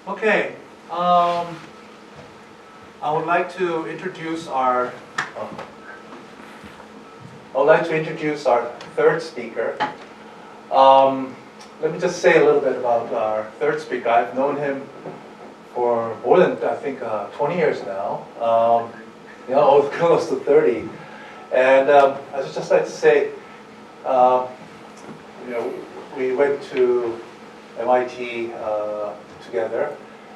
Okay, I would like to introduce our third speaker. Let me just say a little bit about our third speaker. I've known him for more than, I think, 20 years now. Close to 30. And I would just like to say, we went to MIT together.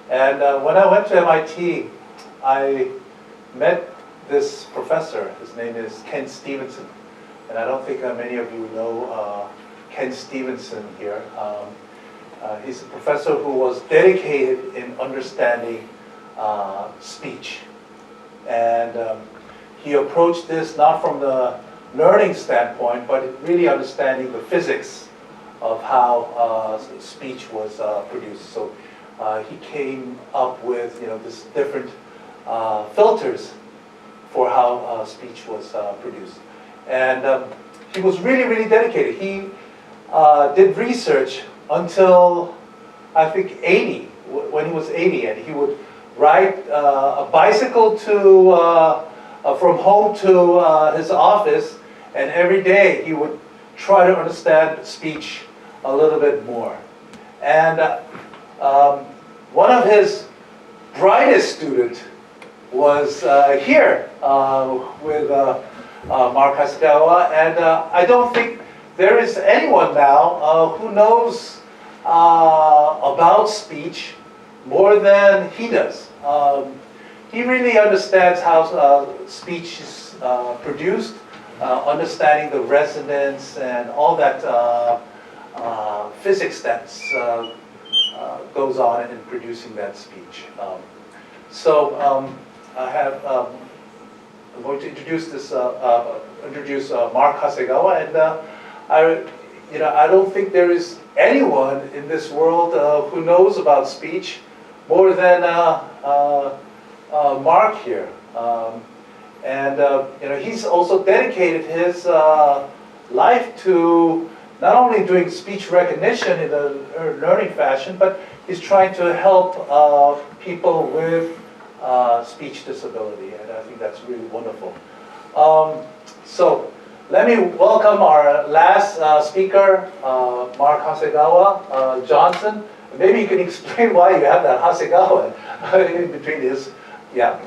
And when I went to MIT, I met this professor. His name is Ken Stevenson. And I don't think many of you know Ken Stevenson here. He's a professor who was dedicated in understanding speech. And he approached this not from the learning standpoint, but really understanding the physics of how speech was produced. So he came up with this different filters for how speech was produced. And he was really, really dedicated. He did research until, I think, 80, when he was 80, and he would ride a bicycle from home to his office, and every day he would try to understand speech a little bit more. And one of his brightest students was here with Mark Hasegawa, and I don't think there is anyone now who knows about speech more than he does. He really understands how speech is produced, understanding the resonance and all that physics that goes on in producing that speech. I'm going to introduce Mark Hasegawa, and I don't think there is anyone in this world who knows about speech more than Mark here. He's also dedicated his life to not only doing speech recognition in a learning fashion, but he's trying to help people with speech disability, and I think that's really wonderful. So let me welcome our last speaker, Mark Hasegawa-Johnson. Maybe you can explain why you have that Hasegawa in between this. Yeah.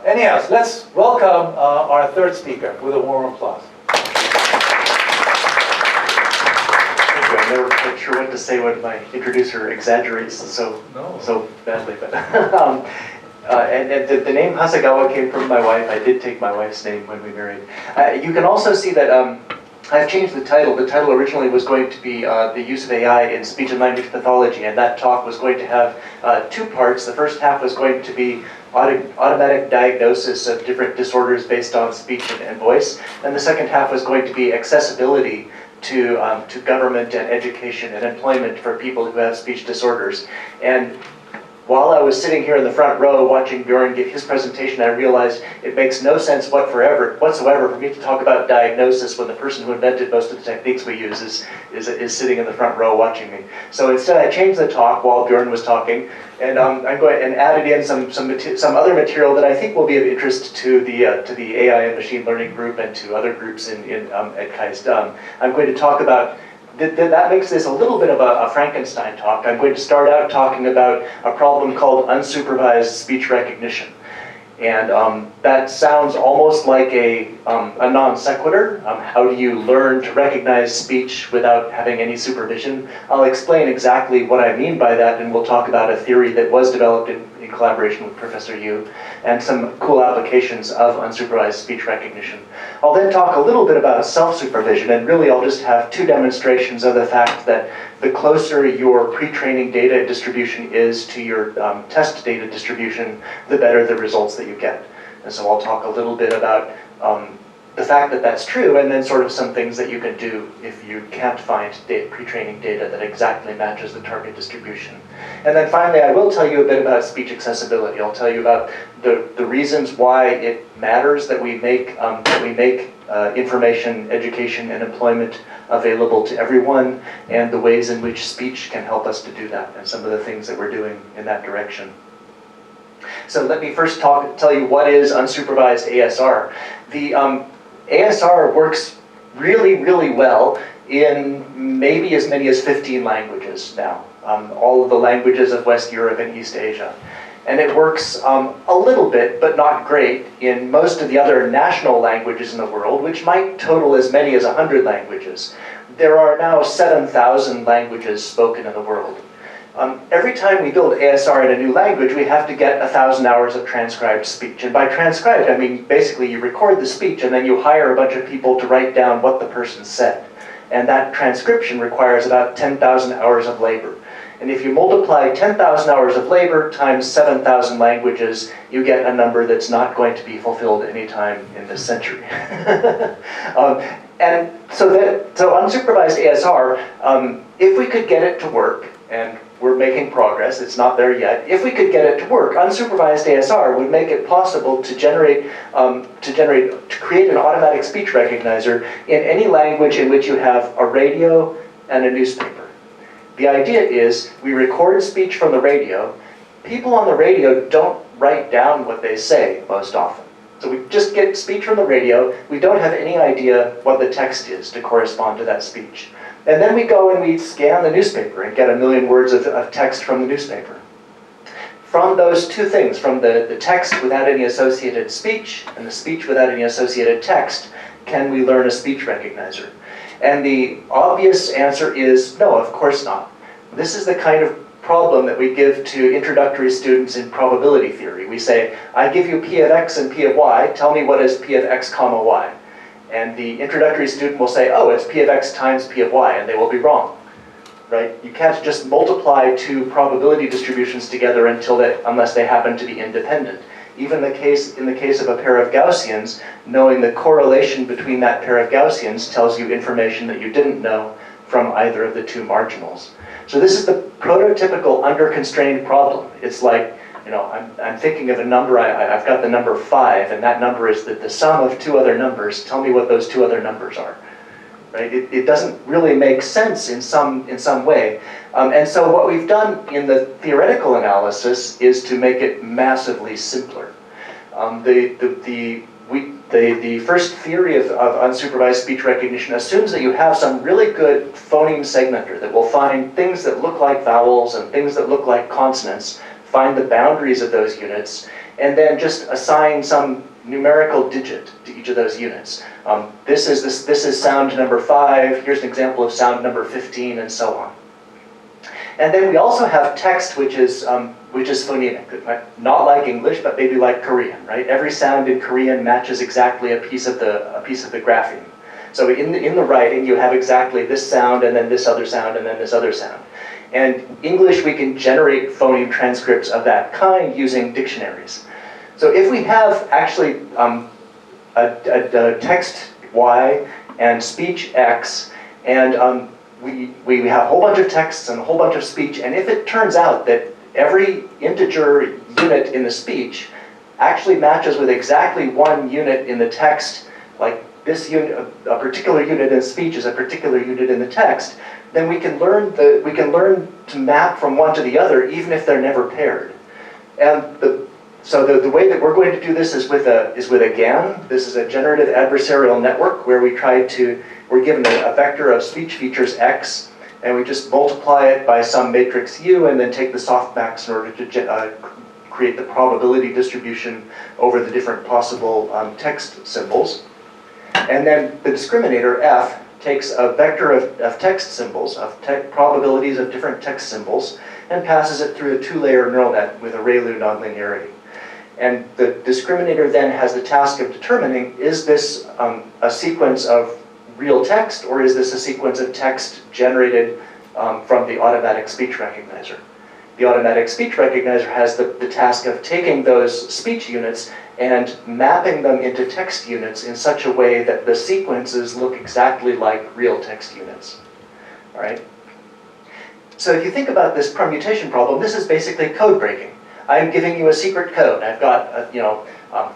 Anyhow, let's welcome our third speaker with a warm applause. I'm never quite sure what to say when my introducer exaggerates so badly. But and the name Hasegawa came from my wife. I did take my wife's name when we married. You can also see that I've changed the title. The title originally was going to be the use of AI in speech and language pathology, and that talk was going to have two parts. The first half was going to be automatic diagnosis of different disorders based on speech and voice, and the second half was going to be accessibility to government and education and employment for people who have speech disorders. And while I was sitting here in the front row watching Bjorn give his presentation, I realized it makes no sense whatsoever for me to talk about diagnosis when the person who invented most of the techniques we use is sitting in the front row watching me. So instead, I changed the talk while Bjorn was talking, and I'm going and added in some other material that I think will be of interest to the AI and machine learning group and to other groups at KAIST. I'm going to talk about. That makes this a little bit of a Frankenstein talk. I'm going to start out talking about a problem called unsupervised speech recognition. And that sounds almost like a non sequitur. How do you learn to recognize speech without having any supervision? I'll explain exactly what I mean by that, and we'll talk about a theory that was developed in collaboration with Professor Yu, and some cool applications of unsupervised speech recognition. I'll then talk a little bit about self-supervision, and really I'll just have two demonstrations of the fact that the closer your pre-training data distribution is to your test data distribution, the better the results that you get. And so I'll talk a little bit about the fact that that's true, and then sort of some things that you can do if you can't find pre-training data that exactly matches the target distribution. And then finally, I will tell you a bit about speech accessibility. I'll tell you about the reasons why it matters that we make information, education, and employment available to everyone, and the ways in which speech can help us to do that, and some of the things that we're doing in that direction. So let me first tell you what is unsupervised ASR. The ASR works really, really well in maybe as many as 15 languages now, all of the languages of West Europe and East Asia. And it works a little bit, but not great, in most of the other national languages in the world, which might total as many as 100 languages. There are now 7,000 languages spoken in the world. Every time we build ASR in a new language, we have to get 1,000 hours of transcribed speech. And by transcribed, I mean basically you record the speech and then you hire a bunch of people to write down what the person said. And that transcription requires about 10,000 hours of labor. And if you multiply 10,000 hours of labor times 7,000 languages, you get a number that's not going to be fulfilled anytime in this century. And so unsupervised ASR, if we could get it to work, and we're making progress, it's not there yet. If we could get it to work, unsupervised ASR would make it possible to create an automatic speech recognizer in any language in which you have a radio and a newspaper. The idea is we record speech from the radio. People on the radio don't write down what they say most often. So we just get speech from the radio. We don't have any idea what the text is to correspond to that speech. And then we go and we scan the newspaper and get 1 million words of text from the newspaper. From those two things, from the text without any associated speech and the speech without any associated text, can we learn a speech recognizer? And the obvious answer is no, of course not. This is the kind of problem that we give to introductory students in probability theory. We say, I give you P of X and P of Y, tell me what is P of X comma Y. And the introductory student will say, oh, it's P of X times P of Y, and they will be wrong, right? You can't just multiply two probability distributions together unless they happen to be independent. Even in the case of a pair of Gaussians, knowing the correlation between that pair of Gaussians tells you information that you didn't know from either of the two marginals. So this is the prototypical under-constrained problem. It's like, I'm thinking of a number, I've got the number 5, and that number is the sum of two other numbers. Tell me what those two other numbers are. Right? It doesn't really make sense in some way. And so what we've done in the theoretical analysis is to make it massively simpler. The first theory of unsupervised speech recognition assumes that you have some really good phoneme segmenter that will find things that look like vowels and things that look like consonants, find the boundaries of those units, and then just assign some numerical digit to each of those units. This is sound number 5, here's an example of sound number 15, and so on. And then we also have text, which is phonemic, right? Not like English, but maybe like Korean, right? Every sound in Korean matches exactly a piece of the grapheme. So in the writing, you have exactly this sound, and then this other sound, and then this other sound. And English, we can generate phoneme transcripts of that kind using dictionaries. So if we have actually a text Y and speech X, and we have a whole bunch of texts and a whole bunch of speech, and if it turns out that every integer unit in the speech actually matches with exactly one unit in the text, like this unit, a particular unit in speech is a particular unit in the text, then we can learn to map from one to the other, even if they're never paired. And so the way that we're going to do this is with a GAN. This is a generative adversarial network where we're given a vector of speech features X, and we just multiply it by some matrix U, and then take the softmax in order to create the probability distribution over the different possible text symbols. And then the discriminator F takes a vector of text symbols, probabilities of different text symbols, and passes it through a 2-layer neural net with a ReLU nonlinearity. And the discriminator then has the task of determining, is this a sequence of real text, or is this a sequence of text generated from the automatic speech recognizer? The automatic speech recognizer has the task of taking those speech units and mapping them into text units in such a way that the sequences look exactly like real text units. All right? So if you think about this permutation problem, this is basically code breaking. I'm giving you a secret code. I've got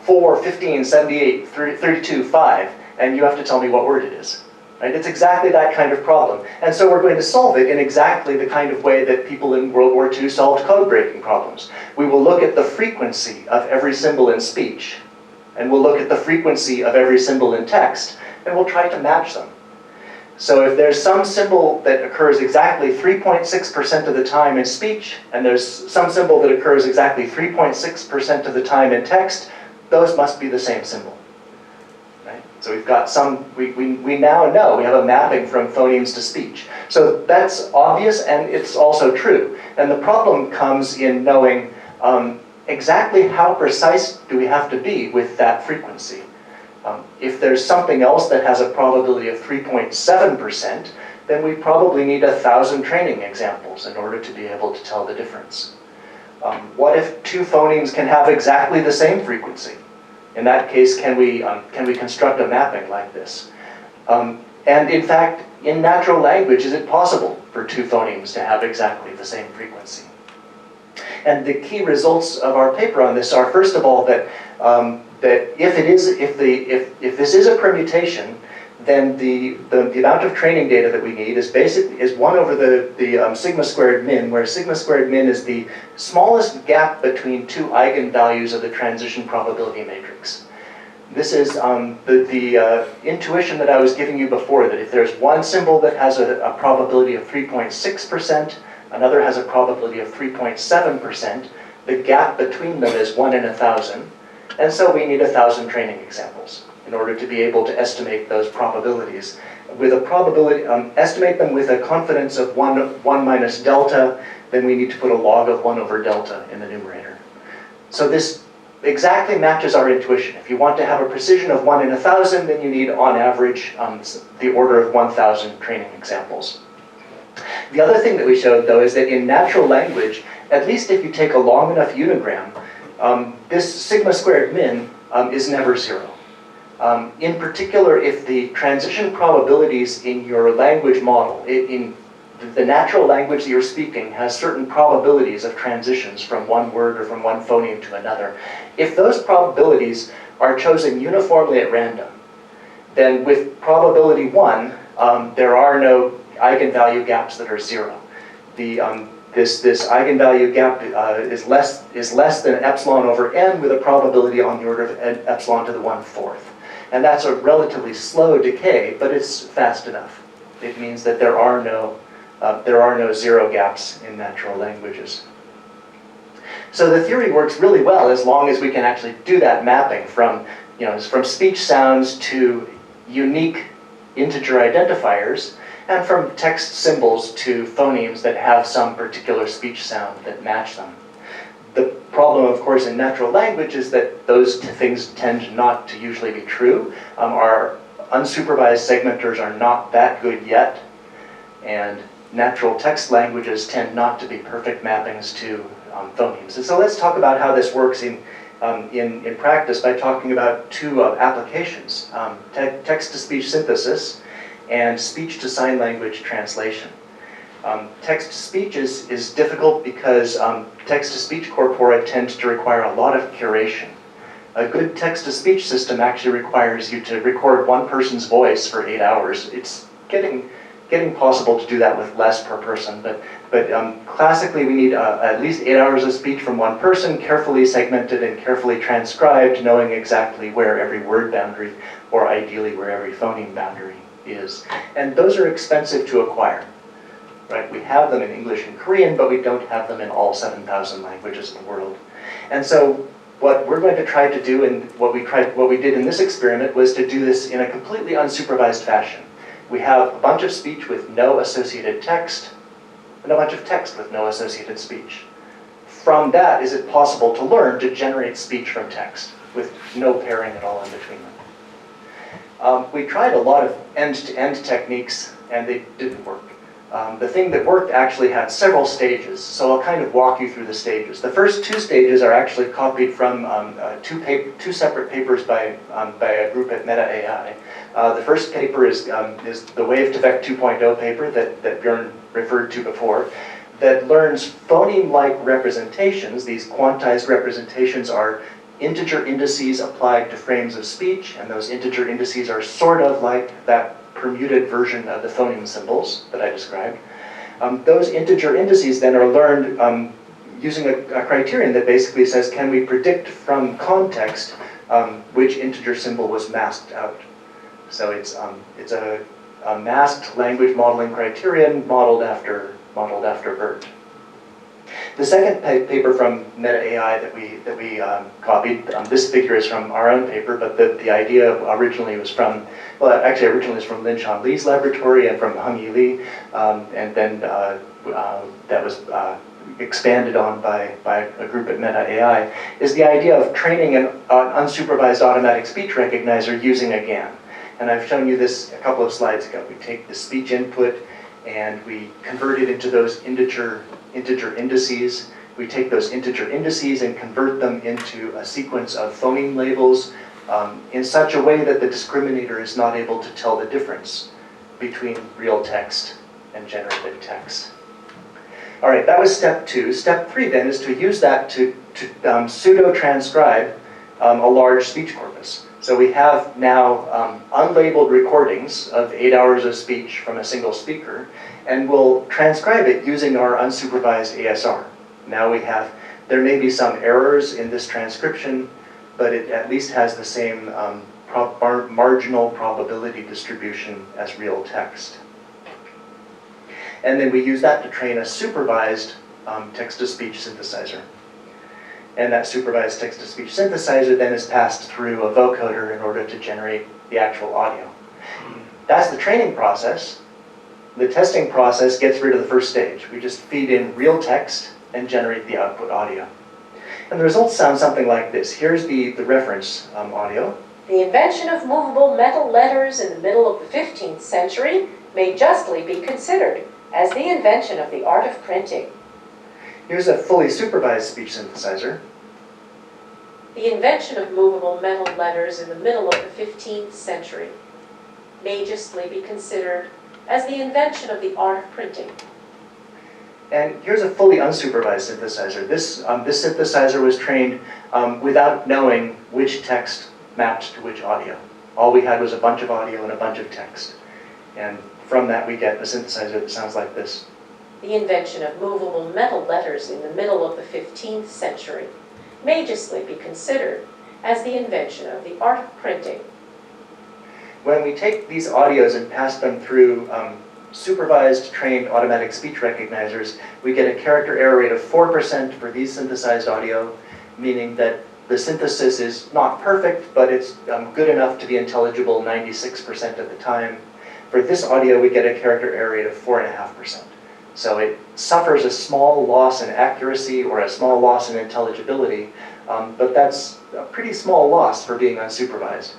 4, 15, 78, 32, 5, and you have to tell me what word it is. Right? It's exactly that kind of problem. And so we're going to solve it in exactly the kind of way that people in World War II solved code-breaking problems. We will look at the frequency of every symbol in speech, and we'll look at the frequency of every symbol in text, and we'll try to match them. So if there's some symbol that occurs exactly 3.6% of the time in speech, and there's some symbol that occurs exactly 3.6% of the time in text, those must be the same symbol. Right? So we've got some, we now know, we have a mapping from phonemes to speech. So that's obvious, and it's also true. And the problem comes in knowing exactly how precise do we have to be with that frequency. If there's something else that has a probability of 3.7%, then we probably need 1,000 training examples in order to be able to tell the difference. What if two phonemes can have exactly the same frequency? In that case, can we construct a mapping like this? And in fact, in natural language, is it possible for two phonemes to have exactly the same frequency? And the key results of our paper on this are, first of all, that if this is a permutation, then the amount of training data that we need is 1 over the sigma squared min, where sigma squared min is the smallest gap between two eigenvalues of the transition probability matrix. This is the intuition that I was giving you before, that if there's one symbol that has a probability of 3.6%, another has a probability of 3.7%, the gap between them is 1 in 1,000. And so we need 1,000 training examples in order to be able to estimate those probabilities. With a probability, estimate them with a confidence of 1 minus delta, then we need to put a log of 1 over delta in the numerator. So this exactly matches our intuition. If you want to have a precision of 1 in 1,000, then you need, on average, the order of 1,000 training examples. The other thing that we showed, though, is that in natural language, at least if you take a long enough unigram, this sigma squared min is never 0. In particular, if the transition probabilities in your language model, in the natural language that you're speaking, has certain probabilities of transitions from one word or from one phoneme to another. If those probabilities are chosen uniformly at random, then with probability 1, there are no eigenvalue gaps that are 0. This eigenvalue gap is less than epsilon over n, with a probability on the order of epsilon to the 1/4. And that's a relatively slow decay, but it's fast enough. It means that there are no 0 gaps in natural languages. So the theory works really well as long as we can actually do that mapping from speech sounds to unique integer identifiers, and from text symbols to phonemes that have some particular speech sound that match them. The problem, of course, in natural language is that those things tend not to usually be true. Our unsupervised segmenters are not that good yet, and natural text languages tend not to be perfect mappings to phonemes. And so let's talk about how this works in practice by talking about two applications, text-to-speech synthesis and speech-to-sign language translation. Text-to-speech is difficult because text-to-speech corpora tend to require a lot of curation. A good text-to-speech system actually requires you to record one person's voice for 8 hours. It's getting possible to do that with less per person, but classically we need at least 8 hours of speech from one person, carefully segmented and carefully transcribed, knowing exactly where every word boundary, or ideally where every phoneme boundary is. And those are expensive to acquire. Right? We have them in English and Korean, but we don't have them in all 7,000 languages in the world. And so what we're going to try to do, and what we did in this experiment, was to do this in a completely unsupervised fashion. We have a bunch of speech with no associated text, and a bunch of text with no associated speech. From that, is it possible to learn to generate speech from text with no pairing at all in between them? We tried a lot of end-to-end techniques, and they didn't work. The thing that worked actually had several stages, so I'll kind of walk you through the stages. The first 2 stages are actually copied from two separate papers by a group at Meta AI. The first paper is the Wave-to-Vec 2.0 paper that Björn referred to before, that learns phoneme-like representations. These quantized representations are integer indices applied to frames of speech, and those integer indices are sort of like that permuted version of the phoneme symbols that I described. Those integer indices then are learned using a criterion that basically says, can we predict from context which integer symbol was masked out? So it's a masked language modeling criterion modeled after BERT. The second paper from Meta AI that we copied, this figure is from our own paper, but the idea originally was from, well, actually originally was from Lin-Shan Li's laboratory and from Hung-Yi Lee, and then that was expanded on by a group at Meta AI, is the idea of training an unsupervised automatic speech recognizer using a GAN. And I've shown you this a couple of slides ago. We take the speech input and we convert it into those integer indices. We take those integer indices and convert them into a sequence of phoneme labels in such a way that the discriminator is not able to tell the difference between real text and generated text. All right, that was step 2. Step 3 then is to use that to pseudo-transcribe a large speech corpus. So we have now unlabeled recordings of 8 hours of speech from a single speaker, and we'll transcribe it using our unsupervised ASR. Now there may be some errors in this transcription, but it at least has the same marginal probability distribution as real text. And then we use that to train a supervised text-to-speech synthesizer. And that supervised text-to-speech synthesizer then is passed through a vocoder in order to generate the actual audio. That's the training process. The testing process gets rid of the first stage. We just feed in real text and generate the output audio. And the results sound something like this. Here's the reference audio. The invention of movable metal letters in the middle of the 15th century may justly be considered as the invention of the art of printing. Here's a fully supervised speech synthesizer. The invention of movable metal letters in the middle of the 15th century may justly be considered as the invention of the art of printing. And here's a fully unsupervised synthesizer. This synthesizer was trained without knowing which text mapped to which audio. All we had was a bunch of audio and a bunch of text. And from that we get a synthesizer that sounds like this. The invention of movable metal letters in the middle of the 15th century may justly be considered as the invention of the art of printing. When we take these audios and pass them through supervised trained automatic speech recognizers, we get a character error rate of 4% for these synthesized audio, meaning that the synthesis is not perfect, but it's good enough to be intelligible 96% of the time. For this audio, we get a character error rate of 4.5%. So it suffers a small loss in accuracy or a small loss in intelligibility, but that's a pretty small loss for being unsupervised.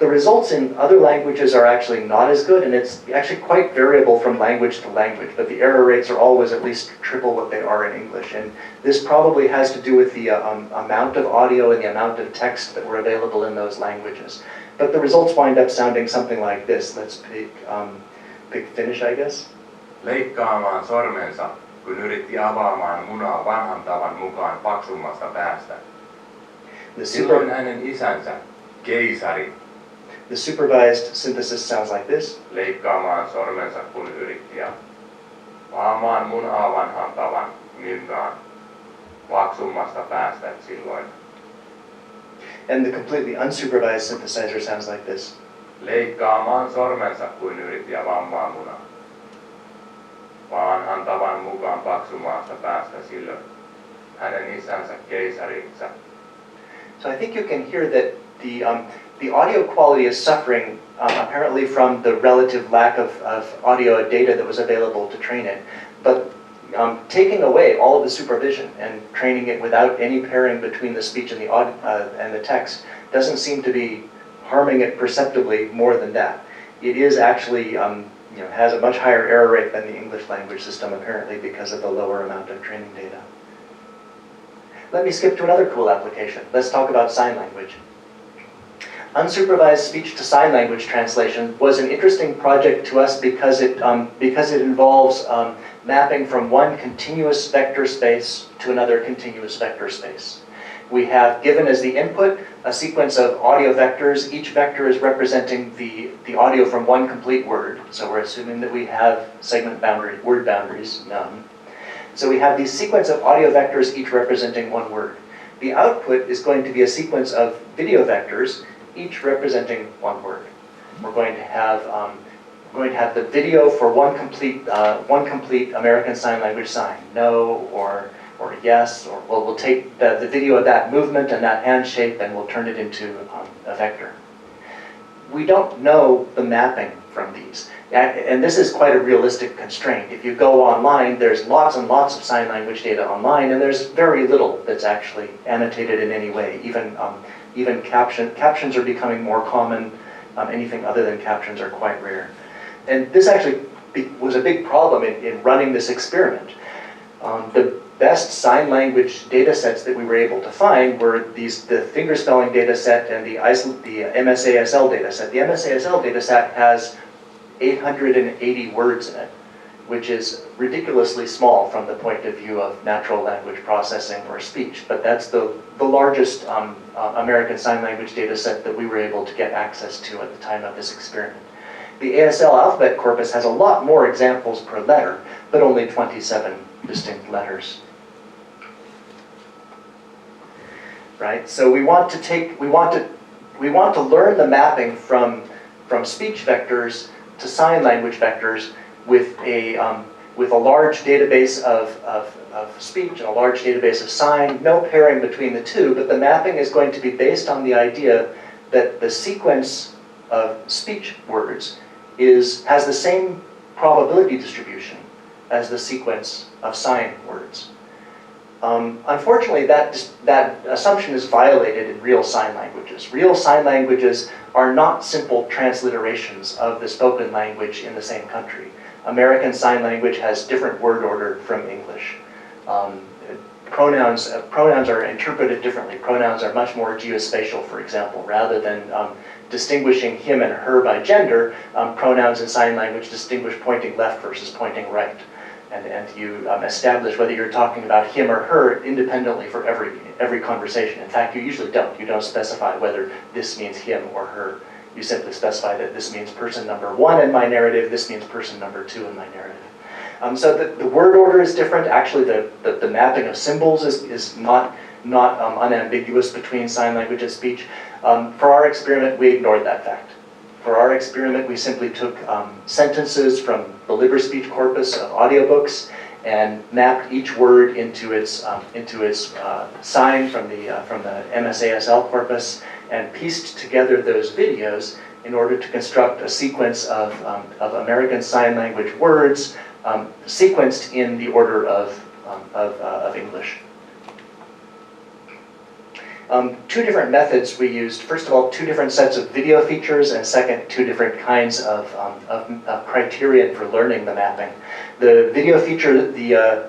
The results in other languages are actually not as good, and it's actually quite variable from language to language, but the error rates are always at least triple what they are in English. And this probably has to do with the amount of audio and the amount of text that were available in those languages. But the results wind up sounding something like this. Let's pick Finnish, I guess. Leikkaamaan sormensa, kun yritti avaamaan munaa vanhan tavan mukaan paksummasta päästä. Silloin hänen isänsä, keisari, the supervised synthesis sounds like this. Leikkaamaan sormensa, kun yritti avaamaan munaa vanhan tavan mukaan paksummasta päästä silloin. And the completely unsupervised synthesizer sounds like this. Leikkaamaan sormensa, kun yritti avaamaan munaa vanhan tavan mukaan paksummasta päästä silloin hänen isänsä keisarinsa. So I think you can hear that the audio quality is suffering apparently from the relative lack of audio data that was available to train it. But taking away all of the supervision and training it without any pairing between the speech and the text doesn't seem to be harming it perceptibly more than that. It is actually has a much higher error rate than the English language system apparently because of the lower amount of training data. Let me skip to another cool application. Let's talk about sign language. Unsupervised speech to sign language translation was an interesting project to us because it involves mapping from one continuous vector space to another continuous vector space. We have given as the input a sequence of audio vectors. Each vector is representing the audio from one complete word. So we're assuming that we have word boundaries, none. So we have these sequence of audio vectors, each representing one word. The output is going to be a sequence of video vectors, each representing one word. We're going to have the video for one complete American Sign Language sign, no or yes, or we'll take the video of that movement and that hand shape and we'll turn it into a vector. We don't know the mapping from these. And this is quite a realistic constraint. If you go online, there's lots and lots of sign language data online, and there's very little that's actually annotated in any way. Even captions are becoming more common. Anything other than captions are quite rare. And this actually was a big problem in running this experiment. The best sign language data sets that we were able to find were the fingerspelling data set and the MSASL data set. The MSASL data set has 880 words in it, which is ridiculously small from the point of view of natural language processing or speech. But that's the largest American Sign Language data set that we were able to get access to at the time of this experiment. The ASL alphabet corpus has a lot more examples per letter, but only 27 distinct letters. Right? So we want to learn the mapping from speech vectors to sign language vectors with a large database of speech and a large database of sign, no pairing between the two, but the mapping is going to be based on the idea that the sequence of speech words has the same probability distribution as the sequence of sign words. Unfortunately, that assumption is violated in real sign languages. Real sign languages are not simple transliterations of the spoken language in the same country. American Sign Language has different word order from English. Pronouns are interpreted differently. Pronouns are much more geospatial, for example. Rather than distinguishing him and her by gender, pronouns in sign language distinguish pointing left versus pointing right. And you establish whether you're talking about him or her independently for every conversation. In fact, you usually don't. You don't specify whether this means him or her. You simply specify that this means person number 1 in my narrative, this means person number 2 in my narrative. So the word order is different. Actually, the mapping of symbols is not unambiguous between sign language and speech. For our experiment, we ignored that fact. For our experiment, we simply took sentences from the LibreSpeech corpus of audiobooks and mapped each word into its sign from the MSASL corpus and pieced together those videos in order to construct a sequence of American Sign Language words sequenced in the order of English. Two different methods we used. First of all, 2 different sets of video features, and second, 2 different kinds of criterion for learning the mapping. The video feature, the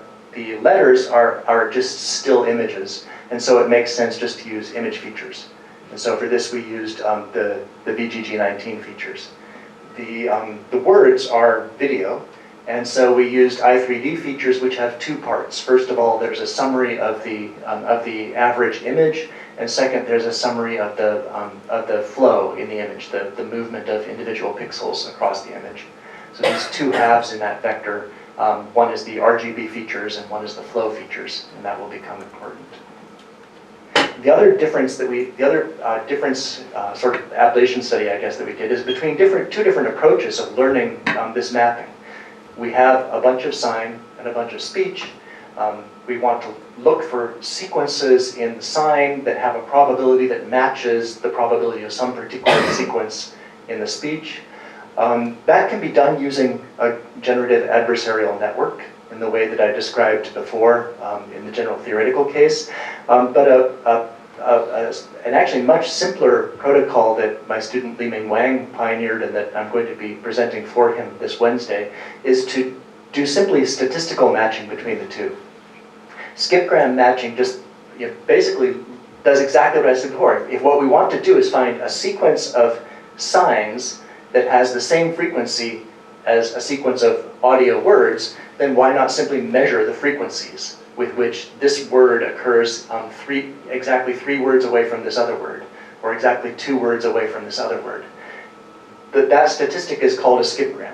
letters are just still images, and so it makes sense just to use image features. And so for this, we used the VGG19 features. The words are video, and so we used i3D features, which have 2 parts. First of all, there's a summary of the average image. And second, there's a summary of the flow in the image, the movement of individual pixels across the image. So these 2 halves in that vector, one is the RGB features and one is the flow features, and that will become important. The other difference sort of ablation study, I guess, that we did is between 2 different approaches of learning this mapping. We have a bunch of sign and a bunch of speech. We want to look for sequences in the sign that have a probability that matches the probability of some particular sequence in the speech. That can be done using a generative adversarial network in the way that I described before in the general theoretical case. But an actually much simpler protocol that my student Li-Ming Wang pioneered and that I'm going to be presenting for him this Wednesday is to do simply statistical matching between the 2. Skipgram matching just basically does exactly what I said before. If what we want to do is find a sequence of signs that has the same frequency as a sequence of audio words, then why not simply measure the frequencies? with which this word occurs exactly 3 words away from this other word, or exactly 2 words away from this other word. That statistic is called a skipgram.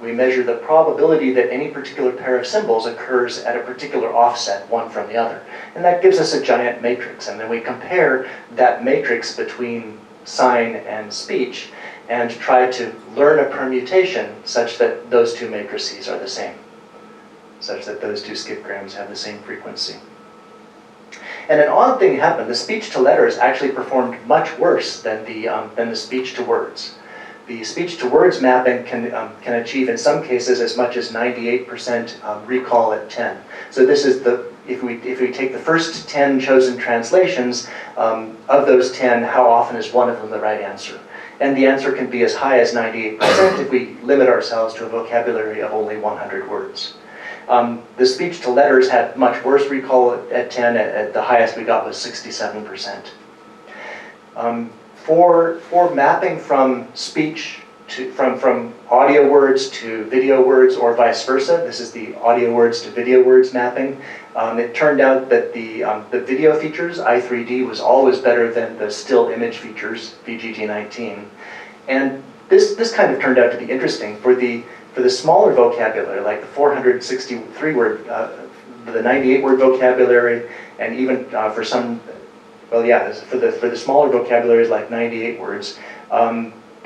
We measure the probability that any particular pair of symbols occurs at a particular offset, one from the other. And that gives us a giant matrix. And then we compare that matrix between sign and speech and try to learn a permutation such that those 2 matrices are the same, such that those 2 skipgrams have the same frequency. And an odd thing happened. The speech to letters actually performed much worse than the speech to words. The speech-to-words mapping can achieve, in some cases, as much as 98% recall at 10. So this is if we take the first 10 chosen translations, of those 10, how often is one of them the right answer? And the answer can be as high as 98% if we limit ourselves to a vocabulary of only 100 words. The speech-to-letters had much worse recall at 10. At the highest we got was 67%. For mapping from speech from audio words to video words or vice versa, this is the audio words to video words mapping. It turned out that the video features, I3D, was always better than the still image features, VGG19. And this kind of turned out to be interesting. For the smaller vocabulary, like the 463 word, the 98 word vocabulary, and even for some, well, yeah, for the smaller vocabularies like 98 words,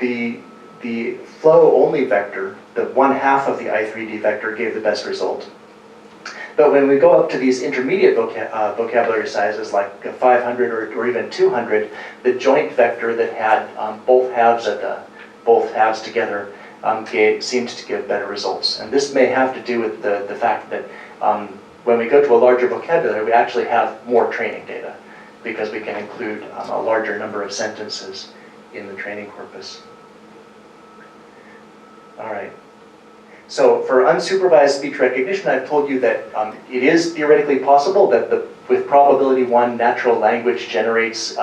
the flow-only vector, the 1/2 of the I3D vector, gave the best result. But when we go up to these intermediate vocabulary sizes, like 500 or even 200, the joint vector that had both halves together seemed to give better results. And this may have to do with the fact that when we go to a larger vocabulary, we actually have more training data, because we can include a larger number of sentences in the training corpus. All right. So for unsupervised speech recognition, I've told you that it is theoretically possible that with probability 1, natural language generates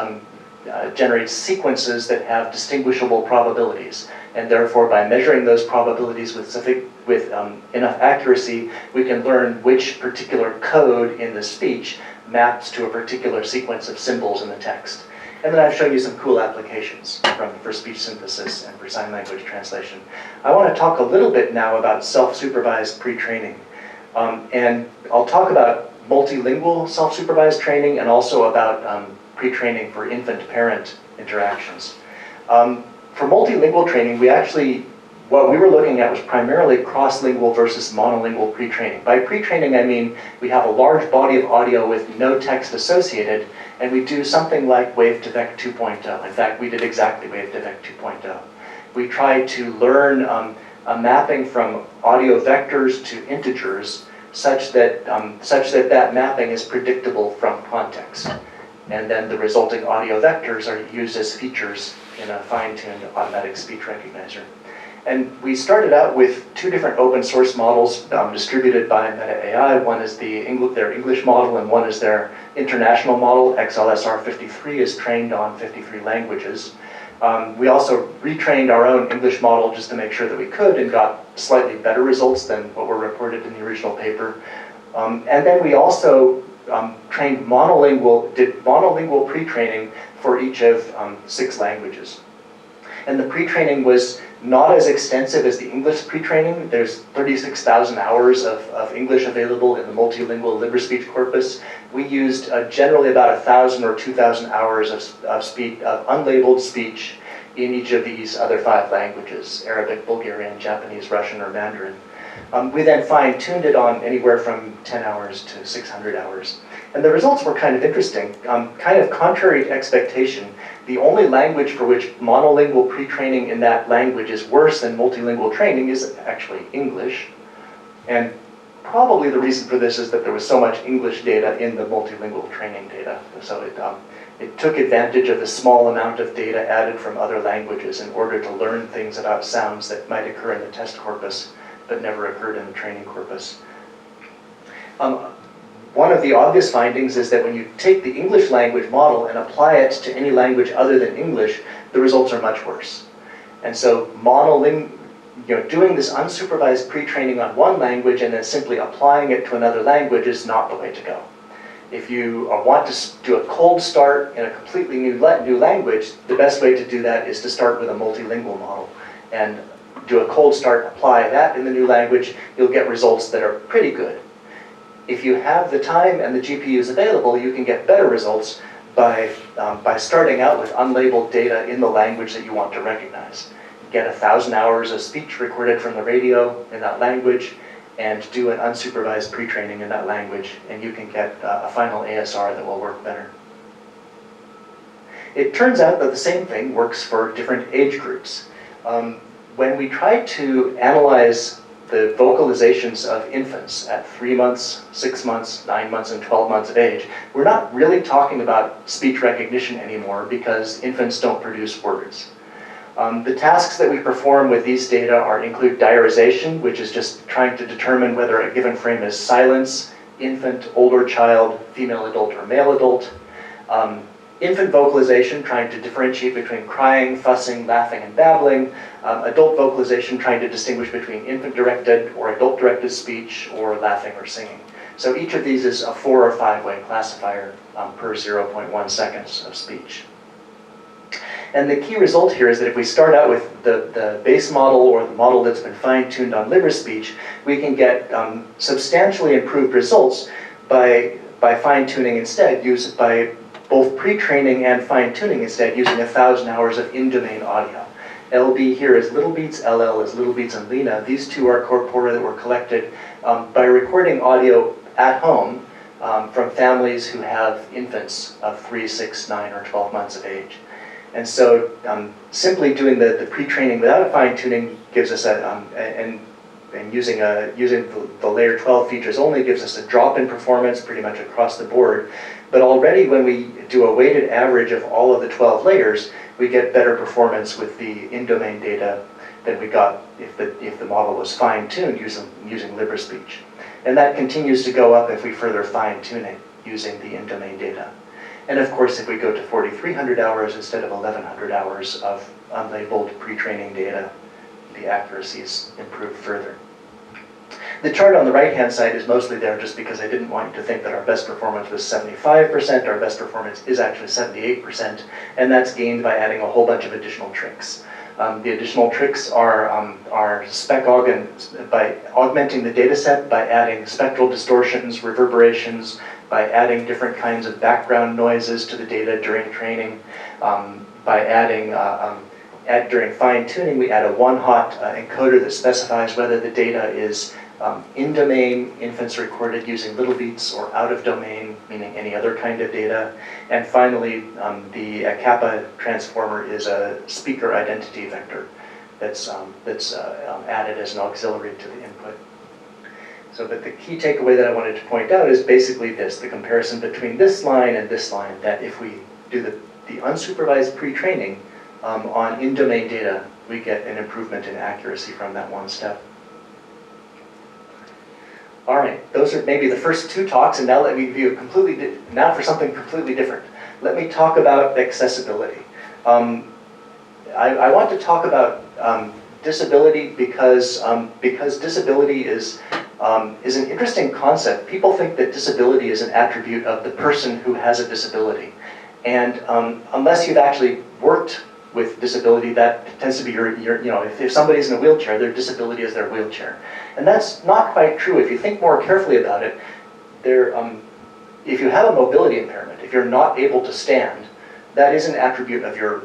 sequences that have distinguishable probabilities. And therefore, by measuring those probabilities with enough accuracy, we can learn which particular code in the speech maps to a particular sequence of symbols in the text. And then I've shown you some cool applications for speech synthesis and for sign language translation. I want to talk a little bit now about self-supervised pre-training. And I'll talk about multilingual self-supervised training and also about pre-training for infant-parent interactions. For multilingual training, what we were looking at was primarily cross-lingual versus monolingual pre-training. By pre-training, I mean we have a large body of audio with no text associated, and we do something like Wave-to-Vec 2.0. In fact, we did exactly Wave-to-Vec 2.0. We tried to learn a mapping from audio vectors to integers such that that mapping is predictable from context. And then the resulting audio vectors are used as features in a fine-tuned automatic speech recognizer. And we started out with 2 different open source models distributed by Meta AI. One is their English model, and one is their international model. XLSR53 is trained on 53 languages. We also retrained our own English model just to make sure that we could, and got slightly better results than what were reported in the original paper. And then we also did monolingual pre-training for each of 6 languages. And the pre-training was not as extensive as the English pre-training. There's 36,000 hours of English available in the multilingual LibreSpeech corpus. We used generally about 1,000 or 2,000 hours of unlabeled speech in each of these other 5 languages: Arabic, Bulgarian, Japanese, Russian, or Mandarin. We then fine-tuned it on anywhere from 10 hours to 600 hours. And the results were kind of interesting. Kind of contrary to expectation, the only language for which monolingual pre-training in that language is worse than multilingual training is actually English. And probably the reason for this is that there was so much English data in the multilingual training data. So it took advantage of the small amount of data added from other languages in order to learn things about sounds that might occur in the test corpus but never occurred in the training corpus. One of the obvious findings is that when you take the English language model and apply it to doing this unsupervised pre-training on one language and then simply applying it to another language is not the way to go. If you want to do a cold start in a completely new language, the best way to do that is to start with a multilingual model and do a cold start, apply that in the new language, you'll get results that are pretty good. If you have the time and the GPUs available, you can get better results by starting out with unlabeled data in the language that you want to recognize. Get 1,000 hours of speech recorded from the radio in that language, and do an unsupervised pre-training in that language, and you can get a final ASR that will work better. It turns out that the same thing works for different age groups. When we try to analyze the vocalizations of infants at 3 months, 6 months, 9 months, and 12 months of age, we're not really talking about speech recognition anymore because infants don't produce words. The tasks that we perform with these data include diarization, which is just trying to determine whether a given frame is silence, infant, older child, female adult, or male adult. Infant vocalization, trying to differentiate between crying, fussing, laughing, and babbling. Adult vocalization, trying to distinguish between infant-directed or adult-directed speech, or laughing or singing. So each of these is a 4 or 5-way classifier per 0.1 seconds of speech. And the key result here is that if we start out with the base model or the model that's been fine-tuned on liver speech, we can get substantially improved results by fine-tuning instead, by both pre-training and fine-tuning instead, using 1,000 hours of in-domain audio. LB here is little beats, LL is little beats and Lena. These two are corpora that were collected by recording audio at home from families who have infants of 3, 6, 9, or 12 months of age. And so simply doing the pre-training without a fine-tuning gives us and using the layer 12 features only gives us a drop in performance pretty much across the board. But already when we do a weighted average of all of the 12 layers, we get better performance with the in-domain data than we got if the model was fine-tuned using liver speech. And that continues to go up if we further fine-tune it using the in-domain data. And of course, if we go to 4,300 hours instead of 1,100 hours of unlabeled pre-training data, the accuracies improve further. The chart on the right-hand side is mostly there just because I didn't want you to think that our best performance was 75%. Our best performance is actually 78%, and that's gained by adding a whole bunch of additional tricks. The additional tricks are by augmenting the data set, by adding spectral distortions, reverberations, by adding different kinds of background noises to the data during training, by adding, during fine-tuning, we add a one-hot encoder that specifies whether the data is in-domain, infants recorded using little beats, or out-of-domain, meaning any other kind of data. And finally, the kappa transformer is a speaker identity vector that's added as an auxiliary to the input. So, but the key takeaway that I wanted to point out is basically this, the comparison between this line and this line, that if we do the unsupervised pre-training on in-domain data, we get an improvement in accuracy from that one step. All right, those are maybe the first two talks, and now let me view now for something completely different. Let me talk about accessibility. I want to talk about disability because disability is an interesting concept. People think that disability is an attribute of the person who has a disability. And unless you've actually worked with disability, that tends to be if somebody's in a wheelchair, their disability is their wheelchair. And that's not quite true. If you think more carefully about it, if you have a mobility impairment, if you're not able to stand, that is an attribute of your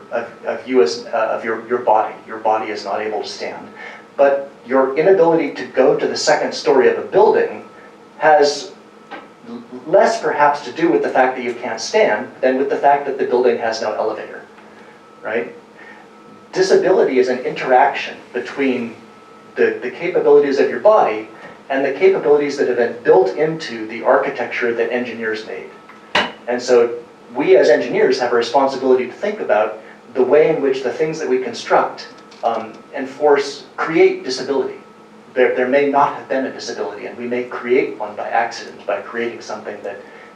body. Your body is not able to stand. But your inability to go to the second story of a building has less perhaps to do with the fact that you can't stand than with the fact that the building has no elevator, right? Disability is an interaction between the capabilities of your body and the capabilities that have been built into the architecture that engineers made. And so we as engineers have a responsibility to think about the way in which the things that we construct create disability. There may not have been a disability, and we may create one by accident, by creating something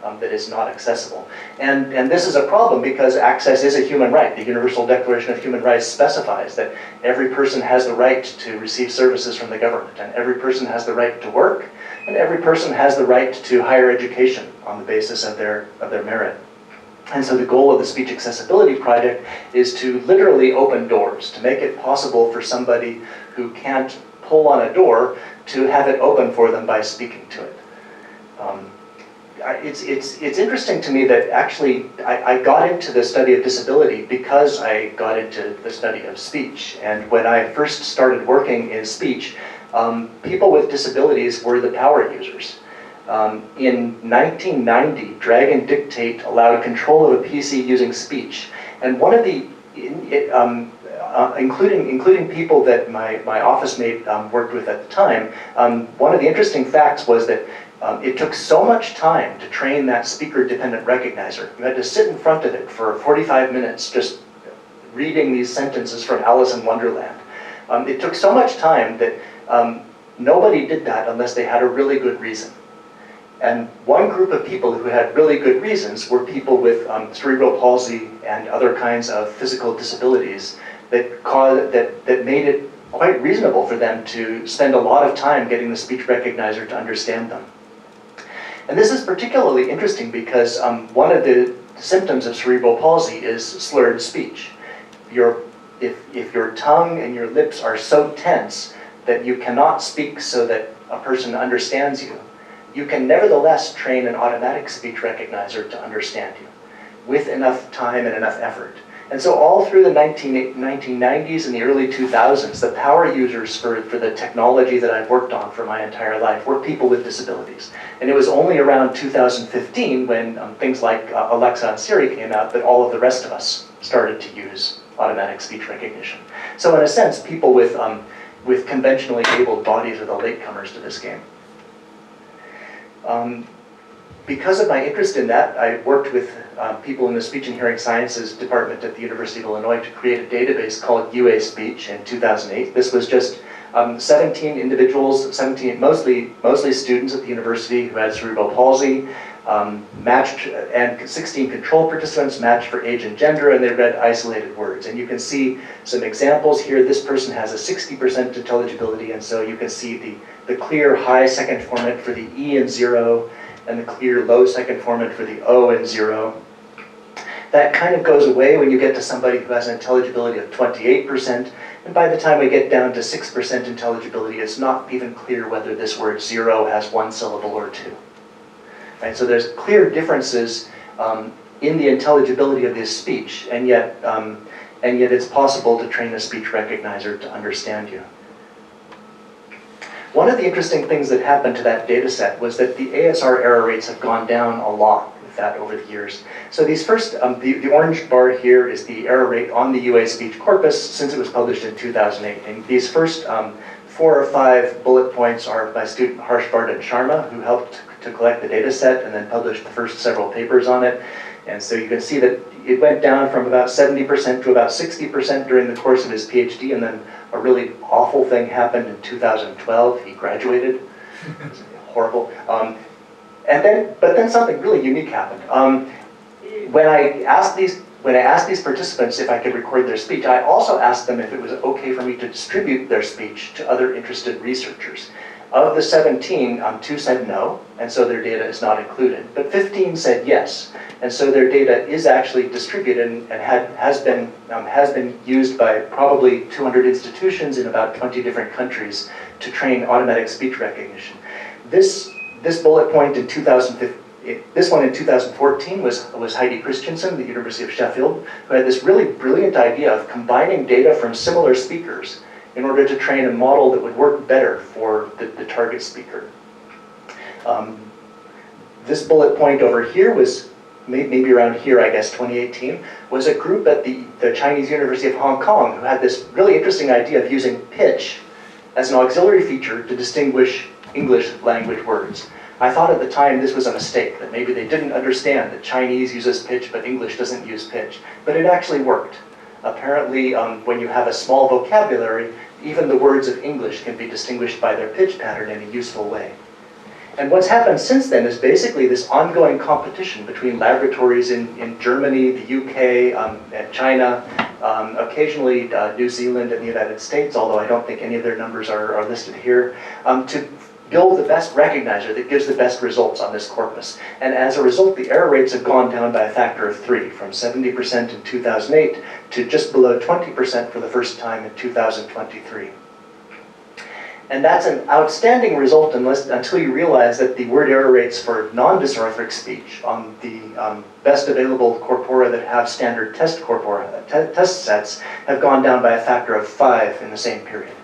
that is not accessible. And this is a problem because access is a human right. The Universal Declaration of Human Rights specifies that every person has the right to receive services from the government, and every person has the right to work, and every person has the right to higher education on the basis of their merit. And so the goal of the Speech Accessibility Project is to literally open doors, to make it possible for somebody who can't pull on a door to have it open for them by speaking to it. It's interesting to me that actually I got into the study of disability because I got into the study of speech. And when I first started working in speech, people with disabilities were the power users. In 1990, Drag and Dictate allowed control of a PC using speech. And one of the, including people that my office mate worked with at the time, one of the interesting facts was that it took so much time to train that speaker-dependent recognizer. You had to sit in front of it for 45 minutes just reading these sentences from Alice in Wonderland. It took so much time that nobody did that unless they had a really good reason. And one group of people who had really good reasons were people with cerebral palsy and other kinds of physical disabilities that made it quite reasonable for them to spend a lot of time getting the speech recognizer to understand them. And this is particularly interesting because one of the symptoms of cerebral palsy is slurred speech. If your tongue and your lips are so tense that you cannot speak so that a person understands you, you can nevertheless train an automatic speech recognizer to understand you with enough time and enough effort. And so all through the 1990s and the early 2000s, the power users for the technology that I've worked on for my entire life were people with disabilities. And it was only around 2015 when things like Alexa and Siri came out that all of the rest of us started to use automatic speech recognition. So in a sense, people with conventionally abled bodies are the latecomers to this game. Because of my interest in that, I worked with people in the Speech and Hearing Sciences department at the University of Illinois to create a database called UA Speech in 2008. This was just 17 individuals, mostly students at the university who had cerebral palsy, matched, and 16 control participants matched for age and gender, and they read isolated words. And you can see some examples here. This person has a 60% intelligibility, and so you can see the clear high second formant for the E and 0, and the clear low second formant for the O and 0. That kind of goes away when you get to somebody who has an intelligibility of 28%, and by the time we get down to 6% intelligibility, it's not even clear whether this word 0 has one syllable or two. Right? So there's clear differences in the intelligibility of this speech, and yet it's possible to train a speech recognizer to understand you. One of the interesting things that happened to that data set was that the ASR error rates have gone down a lot with that over the years. So these first, the orange bar here is the error rate on the UA speech corpus since it was published in 2008. And these first 4 or 5 bullet points are by student Harshvardhan Sharma, who helped to collect the data set and then published the first several papers on it. And so you can see that it went down from about 70% to about 60% during the course of his PhD, and then a really awful thing happened in 2012. He graduated. It was horrible. But then something really unique happened. When I asked these participants if I could record their speech, I also asked them if it was okay for me to distribute their speech to other interested researchers. Of the 17, 2 said no, and so their data is not included. But 15 said yes, and so their data is actually distributed and has been used by probably 200 institutions in about 20 different countries to train automatic speech recognition. This bullet point in 2015, this one in 2014 was Heidi Christensen, the University of Sheffield, who had this really brilliant idea of combining data from similar speakers in order to train a model that would work better for the target speaker. This bullet point over here was, maybe around here, I guess, 2018, was a group at the Chinese University of Hong Kong who had this really interesting idea of using pitch as an auxiliary feature to distinguish English language words. I thought at the time this was a mistake, that maybe they didn't understand that Chinese uses pitch but English doesn't use pitch. But it actually worked. Apparently, when you have a small vocabulary, even the words of English can be distinguished by their pitch pattern in a useful way. And what's happened since then is basically this ongoing competition between laboratories in Germany, the UK, and China, occasionally New Zealand and the United States, although I don't think any of their numbers are listed here, to build the best recognizer that gives the best results on this corpus. And as a result, the error rates have gone down by a factor of 3, from 70% in 2008 to just below 20% for the first time in 2023. And that's an outstanding result until you realize that the word error rates for non-dysarthric speech on the best available corpora that have standard test corpora, test sets, have gone down by a factor of 5 in the same period.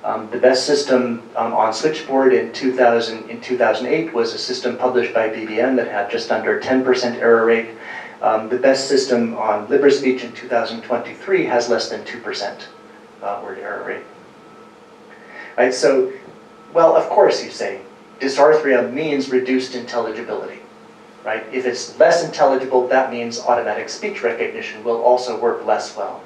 The best system on Switchboard in 2008 was a system published by BBN that had just under 10% error rate. The best system on LibreSpeech in 2023 has less than 2% word error rate. Right, so, well, of course you say, dysarthria means reduced intelligibility, right? If it's less intelligible, that means automatic speech recognition will also work less well.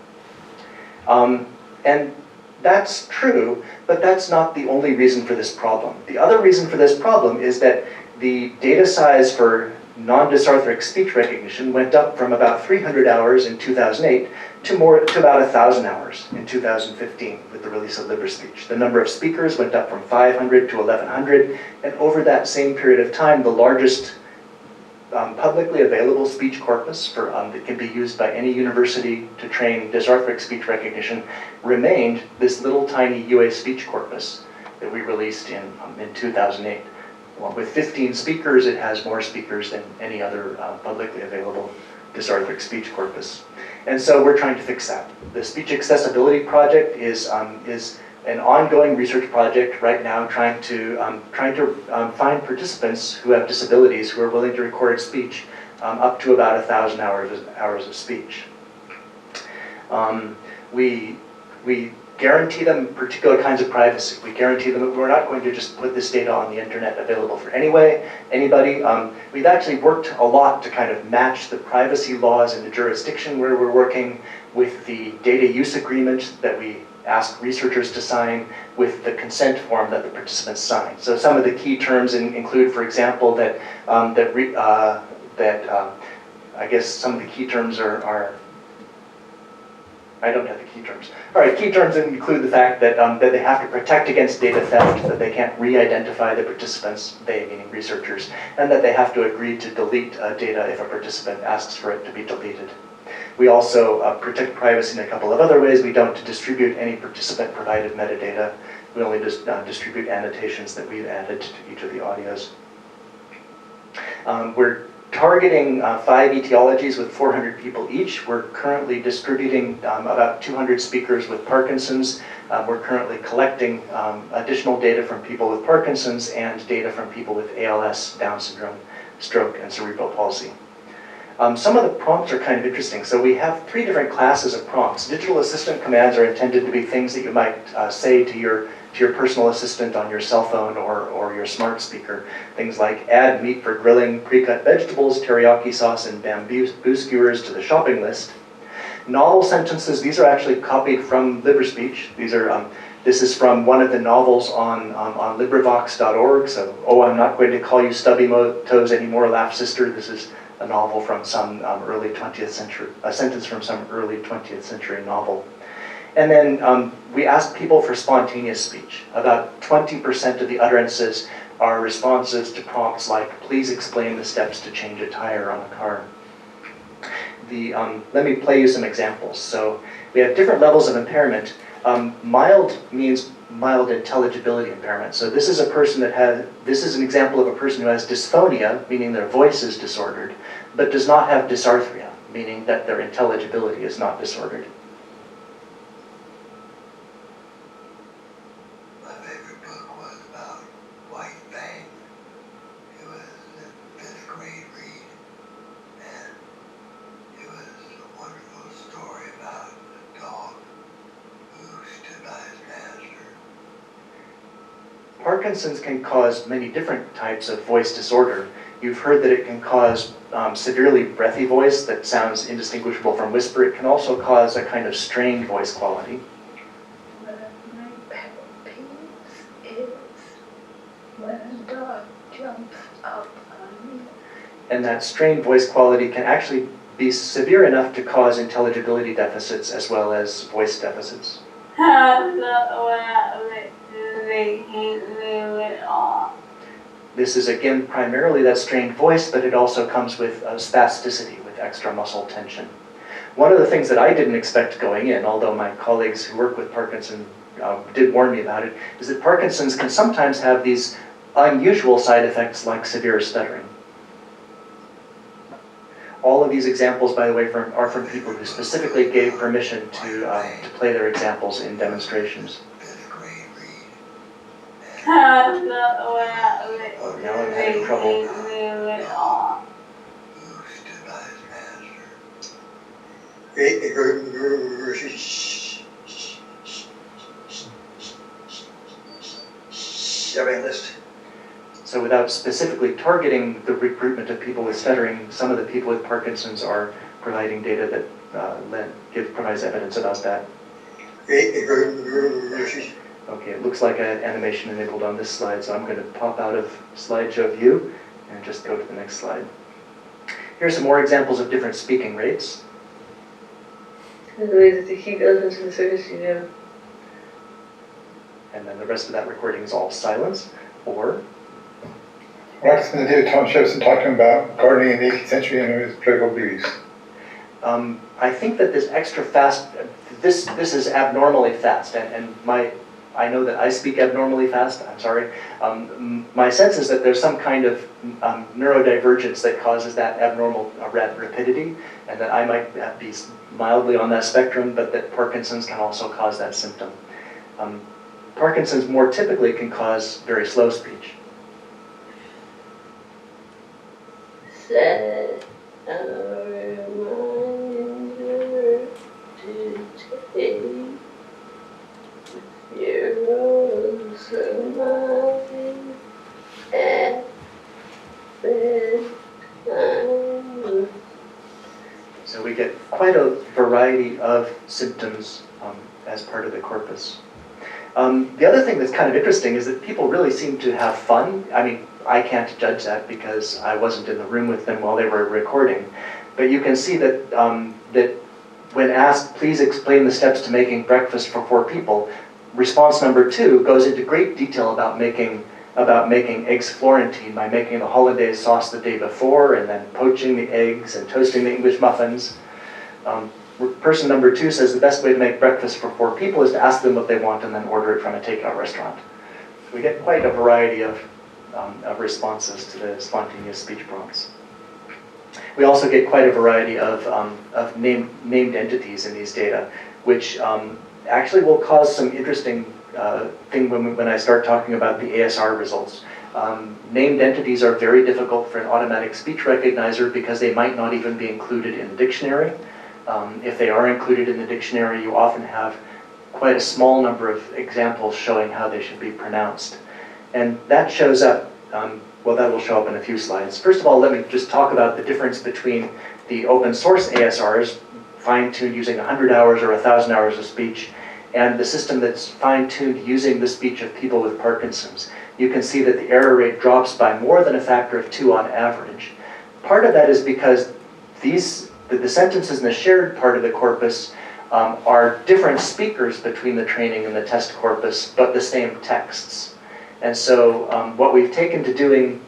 And that's true, but that's not the only reason for this problem. The other reason for this problem is that the data size for non-dysarthric speech recognition went up from about 300 hours in 2008 to about 1,000 hours in 2015 with the release of LibreSpeech. The number of speakers went up from 500 to 1,100, and over that same period of time, the largest publicly available speech corpus that can be used by any university to train dysarthric speech recognition remained this little tiny UA speech corpus that we released in 2008. Well, with 15 speakers, it has more speakers than any other publicly available dysarthric speech corpus. And so we're trying to fix that. The Speech Accessibility Project is an ongoing research project right now trying to find participants who have disabilities who are willing to record speech up to about 1,000 hours of speech. We guarantee them particular kinds of privacy. We guarantee them that we're not going to just put this data on the internet available for anybody. We've actually worked a lot to kind of match the privacy laws in the jurisdiction where we're working with the data use agreement that we ask researchers to sign with the consent form that the participants sign. So some of the key terms include, for example, that I guess some of the key terms are I don't have the key terms. All right, key terms include the fact that they have to protect against data theft, that they can't re-identify the participants, they meaning researchers, and that they have to agree to delete data if a participant asks for it to be deleted. We also protect privacy in a couple of other ways. We don't distribute any participant-provided metadata. We only just distribute annotations that we've added to each of the audios. We're targeting 5 etiologies with 400 people each. We're currently distributing about 200 speakers with Parkinson's. We're currently collecting additional data from people with Parkinson's and data from people with ALS, Down syndrome, stroke, and cerebral palsy. Some of the prompts are kind of interesting. So we have 3 different classes of prompts. Digital assistant commands are intended to be things that you might say to your personal assistant on your cell phone or your smart speaker. Things like add meat for grilling, pre-cut vegetables, teriyaki sauce, and bamboo skewers to the shopping list. Novel sentences, these are actually copied from LibreSpeech. This is from one of the novels on LibriVox.org. So, oh, I'm not going to call you stubby toes anymore, laugh sister. This is a novel from some early 20th century, a sentence from some early 20th century novel. And then we ask people for spontaneous speech. About 20% of the utterances are responses to prompts like, please explain the steps to change a tire on a car. Let me play you some examples. So we have different levels of impairment. Mild means mild intelligibility impairment. So this is an example of a person who has dysphonia, meaning their voice is disordered, but does not have dysarthria, meaning that their intelligibility is not disordered. Parkinson's can cause many different types of voice disorder. You've heard that it can cause severely breathy voice that sounds indistinguishable from whisper. It can also cause a kind of strained voice quality. One of my pet peeves is when a dog jumps and that strained voice quality can actually be severe enough to cause intelligibility deficits as well as voice deficits. This is again primarily that strained voice, but it also comes with spasticity, with extra muscle tension. One of the things that I didn't expect going in, although my colleagues who work with Parkinson did warn me about it, is that Parkinson's can sometimes have these unusual side effects like severe stuttering. All of these examples, by the way, are from people who specifically gave permission to play their examples in demonstrations. Oh, now I'm having trouble. So without specifically targeting the recruitment of people with stuttering, some of the people with Parkinson's are providing data that provides evidence about that. Okay, it looks like I had animation enabled on this slide, so I'm going to pop out of slideshow view and just go to the next slide. Here are some more examples of different speaking rates. And then the rest of that recording is all silence, or... What's the new Tom Jefferson talking about gardening in the 18th century and his political beliefs? I think that this extra fast, this is abnormally fast, and I know that I speak abnormally fast, I'm sorry. My sense is that there's some kind of neurodivergence that causes that abnormal rapidity, and that I might be mildly on that spectrum, but that Parkinson's can also cause that symptom. Parkinson's more typically can cause very slow speech. Set a reminder to take your rose of mine at bedtime. So we get quite a variety of symptoms as part of the corpus. The other thing that's kind of interesting is that people really seem to have fun. I mean, I can't judge that because I wasn't in the room with them while they were recording. But you can see that, that when asked, please explain the steps to making breakfast for 4 people, response number 2 goes into great detail about making eggs Florentine by making the hollandaise sauce the day before and then poaching the eggs and toasting the English muffins. Person number 2 says the best way to make breakfast for 4 people is to ask them what they want and then order it from a takeout restaurant. So we get quite a variety of responses to the spontaneous speech prompts. We also get quite a variety of named entities in these data, which actually will cause some interesting thing when I start talking about the ASR results. Named entities are very difficult for an automatic speech recognizer because they might not even be included in the dictionary. If they are included in the dictionary, you often have quite a small number of examples showing how they should be pronounced. And that shows up, well, that will show up in a few slides. First of all, let me just talk about the difference between the open source ASRs, fine-tuned using 100 hours or 1,000 hours of speech, and the system that's fine-tuned using the speech of people with Parkinson's. You can see that the error rate drops by more than a factor of 2 on average. Part of that is because the sentences in the shared part of the corpus are different speakers between the training and the test corpus, but the same texts. And so what we've taken to doing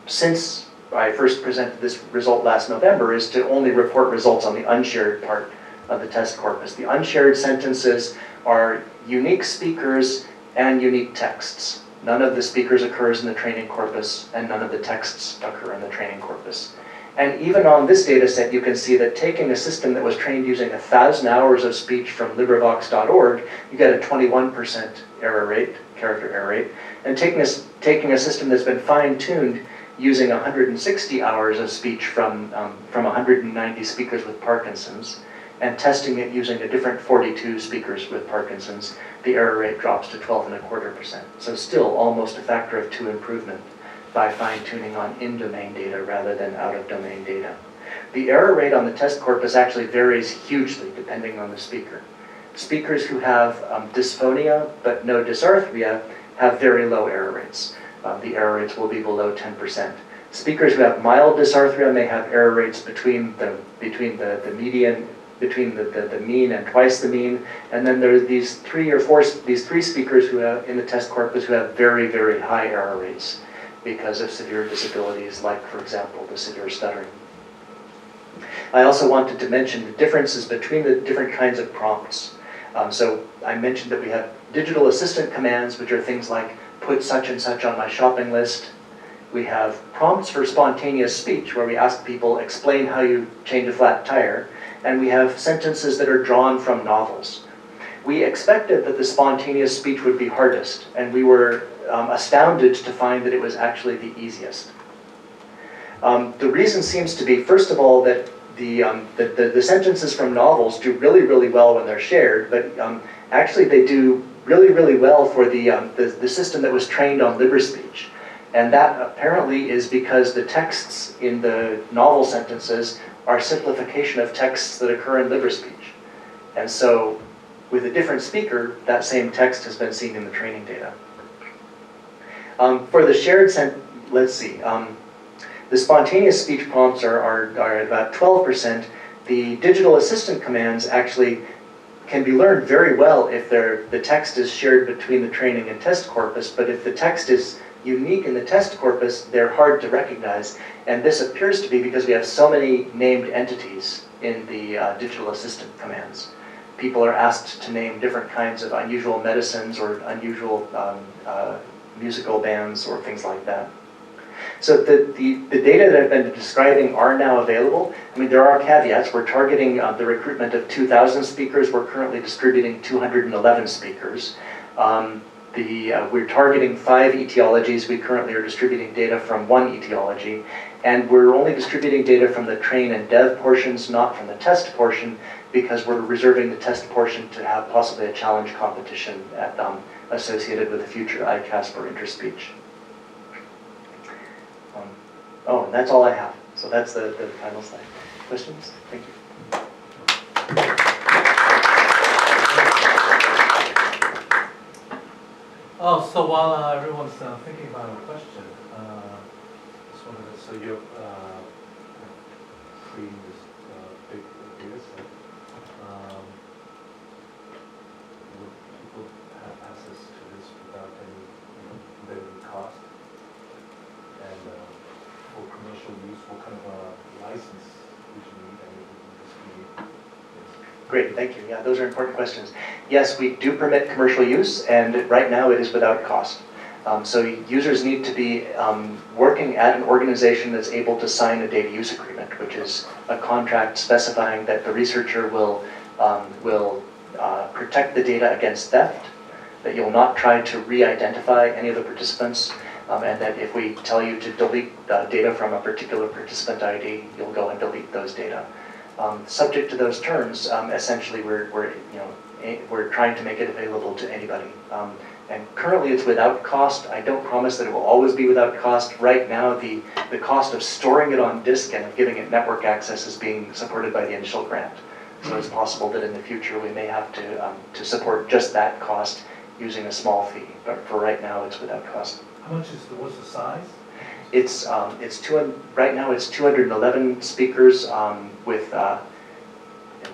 since I first presented this result last November is to only report results on the unshared part of the test corpus. The unshared sentences are unique speakers and unique texts. None of the speakers occurs in the training corpus, and none of the texts occur in the training corpus. And even on this data set, you can see that taking a system that was trained using 1,000 hours of speech from LibriVox.org, you get a 21% error rate, character error rate. And taking a system that's been fine-tuned using 160 hours of speech from 190 speakers with Parkinson's, and testing it using a different 42 speakers with Parkinson's, the error rate drops to 12.25%. So still almost a factor of 2 improvement by fine-tuning on in-domain data rather than out-of-domain data. The error rate on the test corpus actually varies hugely depending on the speaker. Speakers who have dysphonia but no dysarthria have very low error rates. The error rates will be below 10%. Speakers who have mild dysarthria may have error rates between the median, between the mean and twice the mean. And then there are these three speakers who have in the test corpus who have very, very high error rates because of severe disabilities, like, for example, the severe stuttering. I also wanted to mention the differences between the different kinds of prompts. So I mentioned that we have digital assistant commands, which are things like put such and such on my shopping list. We have prompts for spontaneous speech, where we ask people, explain how you change a flat tire. And we have sentences that are drawn from novels. We expected that the spontaneous speech would be hardest, and we were astounded to find that it was actually the easiest. The reason seems to be, first of all, that the sentences from novels do really, really well when they're shared, but actually they do really, really well for the system that was trained on LibreSpeech. And that apparently is because the texts in the novel sentences are simplification of texts that occur in LibreSpeech. And so with a different speaker, that same text has been seen in the training data. For the shared let's see. The spontaneous speech prompts are at about 12%. The digital assistant commands actually can be learned very well if the text is shared between the training and test corpus, but if the text is unique in the test corpus, they're hard to recognize. And this appears to be because we have so many named entities in the digital assistant commands. People are asked to name different kinds of unusual medicines or unusual musical bands or things like that. So the data that I've been describing are now available. I mean, there are caveats. We're targeting the recruitment of 2,000 speakers. We're currently distributing 211 speakers. We're targeting 5 etiologies. We currently are distributing data from 1 etiology. And we're only distributing data from the train and dev portions, not from the test portion, because we're reserving the test portion to have possibly a challenge competition associated with the future ICASP or interspeech. Oh, and that's all I have. So that's the final slide. Questions? Thank you. Oh, so while everyone's thinking about a question, just wanted to, so you're creating this big data set. Would people have access to this without any embedded cost? And for commercial use, what kind of a license would you need? Great, thank you. Yeah, those are important questions. Yes, we do permit commercial use, and right now it is without cost. So users need to be working at an organization that's able to sign a data use agreement, which is a contract specifying that the researcher will protect the data against theft, that you'll not try to re-identify any of the participants, and that if we tell you to delete data from a particular participant ID, you'll go and delete those data. Subject to those terms, essentially we're trying to make it available to anybody. And currently it's without cost. I don't promise that it will always be without cost. Right now the cost of storing it on disk and of giving it network access is being supported by the initial grant. So it's possible that in the future we may have to support just that cost using a small fee. But for right now it's without cost. How much what's the size? Right now it's 211 speakers with, and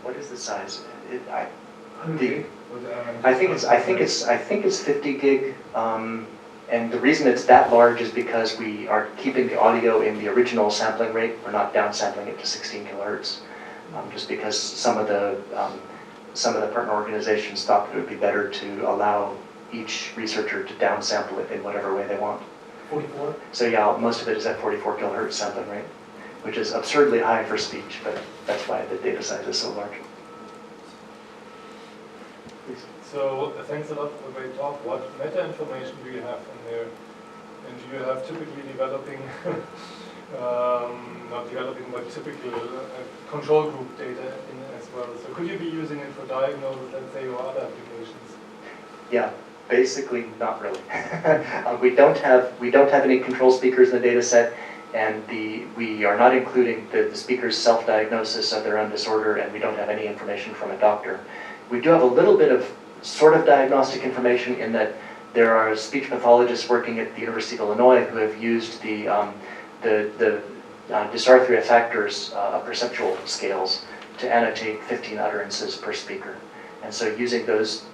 what is the size? I think it's 50 gig, and the reason it's that large is because we are keeping the audio in the original sampling rate. We're not downsampling it to 16 kilohertz, just because some of the partner organizations thought that it would be better to allow each researcher to downsample it in whatever way they want. 44? So yeah, most of it is at 44 kilohertz sampling rate, which is absurdly high for speech, but that's why the data size is so large. Please. So thanks a lot for a great talk. What meta information do you have in there? And do you have typically developing, not developing, but typical control group data in as well? So could you be using it for diagnosis, let's say, or other applications? Yeah. Basically, not really. We don't have any control speakers in the data set, and we are not including the speaker's self-diagnosis of their own disorder, and we don't have any information from a doctor. We do have a little bit of sort of diagnostic information in that there are speech pathologists working at the University of Illinois who have used the the dysarthria factors of perceptual scales to annotate 15 utterances per speaker. And so using those,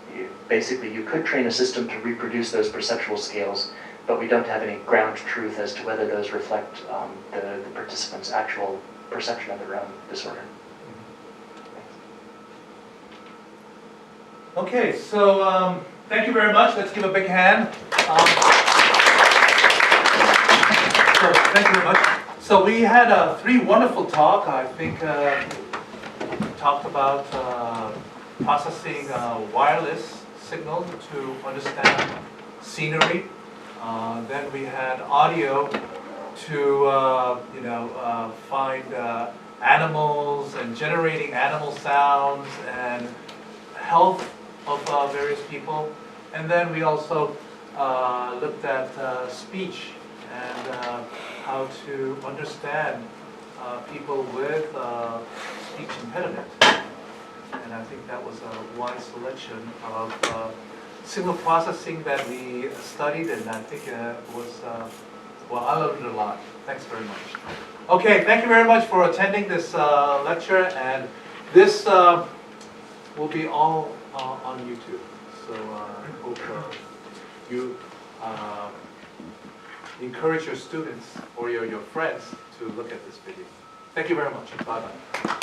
basically you could train a system to reproduce those perceptual scales, but we don't have any ground truth as to whether those reflect the participants' actual perception of their own disorder. Okay, so thank you very much. Let's give a big hand. So thank you very much. So we had 3 wonderful talks. I think talked about processing wireless signal to understand scenery. Then we had audio to find animals and generating animal sounds and health of various people. And then we also looked at speech and how to understand people with speech impediment. And I think that was a wise selection of signal processing that we studied, and I think it was, well, I learned a lot. Thanks very much. Okay, thank you very much for attending this lecture, and this will be all on YouTube. So I hope you encourage your students or your friends to look at this video. Thank you very much. Bye-bye.